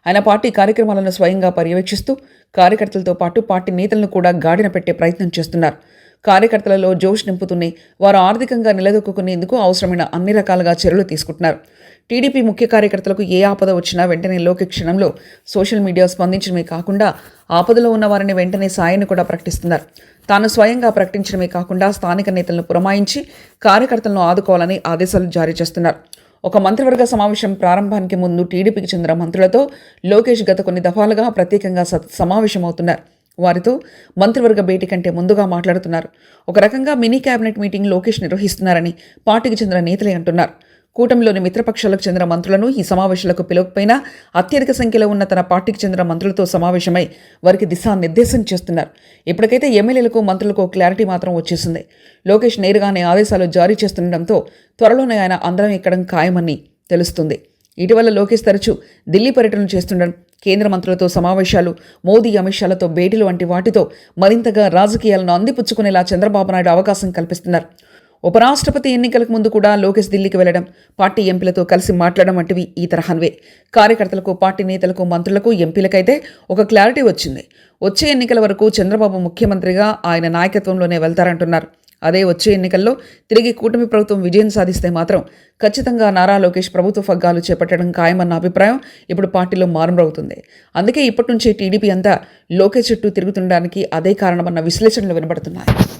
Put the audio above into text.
ఆయన పార్టీ కార్యక్రమాలను స్వయంగా పర్యవేక్షిస్తూ కార్యకర్తలతో పాటు పార్టీ నేతలను కూడా గాడిన పెట్టే ప్రయత్నం చేస్తున్నారు. కార్యకర్తలలో జోష్ నింపుతూనే వారు ఆర్థికంగా నిలదొక్కునేందుకు అవసరమైన అన్ని రకాలుగా చర్యలు తీసుకుంటున్నారు. టీడీపీ ముఖ్య కార్యకర్తలకు ఏ ఆపద వచ్చినా వెంటనే లోకేష్ క్షణంలో సోషల్ మీడియా స్పందించడమే కాకుండా ఆపదలో ఉన్న వారిని వెంటనే సాయాన్ని కూడా ప్రకటిస్తున్నారు. తాను స్వయంగా ప్రకటించడమే కాకుండా స్థానిక నేతలను పురమాయించి కార్యకర్తలను ఆదుకోవాలని ఆదేశాలు జారీ చేస్తున్నారు. ఒక మంత్రివర్గ సమావేశం ప్రారంభానికి ముందు టీడీపీకి చెందిన మంత్రులతో లోకేష్ గత కొన్ని దఫాలుగా ప్రత్యేకంగా సమావేశమవుతున్నారు. వారితో మంత్రివర్గ భేటీ కంటే ముందుగా మాట్లాడుతున్నారు. ఒక రకంగా మినీ కేబినెట్ మీటింగ్ లోకేష్ నిర్వహిస్తున్నారని పార్టీకి చెందిన నేతలే అంటున్నారు. కూటమిలోని మిత్రపక్షాలకు చెందిన మంత్రులను ఈ సమావేశాలకు పిలవకపోయినా అత్యధిక సంఖ్యలో ఉన్న తన పార్టీకి చెందిన మంత్రులతో సమావేశమై వారికి దిశానిర్దేశం చేస్తున్నారు. ఇప్పటికైతే ఎమ్మెల్యేలకు మంత్రులకు క్లారిటీ మాత్రం వచ్చేసింది. లోకేష్ నేరుగానే ఆదేశాలు జారీ చేస్తుండటంతో త్వరలోనే ఆయన అందరం ఎక్కడం ఖాయమని తెలుస్తుంది. ఇటీవల లోకేష్ తరచూ ఢిల్లీ పర్యటనలు చేస్తుండడం, కేంద్ర మంత్రులతో సమావేశాలు, మోదీ అమిత్ షాలతో భేటీలు వంటి వాటితో మరింతగా రాజకీయాలను అందిపుచ్చుకునేలా చంద్రబాబు నాయుడు అవకాశం కల్పిస్తున్నారు. ఉపరాష్ట్రపతి ఎన్నికలకు ముందు కూడా లోకేష్ ఢిల్లీకి వెళ్లడం, పార్టీ ఎంపీలతో కలిసి మాట్లాడడం వంటివి ఈ తరహాన్వే. కార్యకర్తలకు, పార్టీ నేతలకు, మంత్రులకు, ఎంపీలకైతే ఒక క్లారిటీ వచ్చింది. వచ్చే ఎన్నికల వరకు చంద్రబాబు ముఖ్యమంత్రిగా ఆయన నాయకత్వంలోనే వెళ్తారంటున్నారు. అదే వచ్చే ఎన్నికల్లో తిరిగి కూటమి ప్రభుత్వం విజయం సాధిస్తే మాత్రం ఖచ్చితంగా నారా లోకేష్ ప్రభుత్వ పగ్గాలు చేపట్టడం ఖాయమన్న అభిప్రాయం ఇప్పుడు పార్టీలో మారుమవుతుంది. అందుకే ఇప్పటి నుంచే టీడీపీ అంతా లోకేష్ చుట్టూ తిరుగుతుండడానికి అదే కారణమన్న విశ్లేషణలు వినబడుతున్నాయి.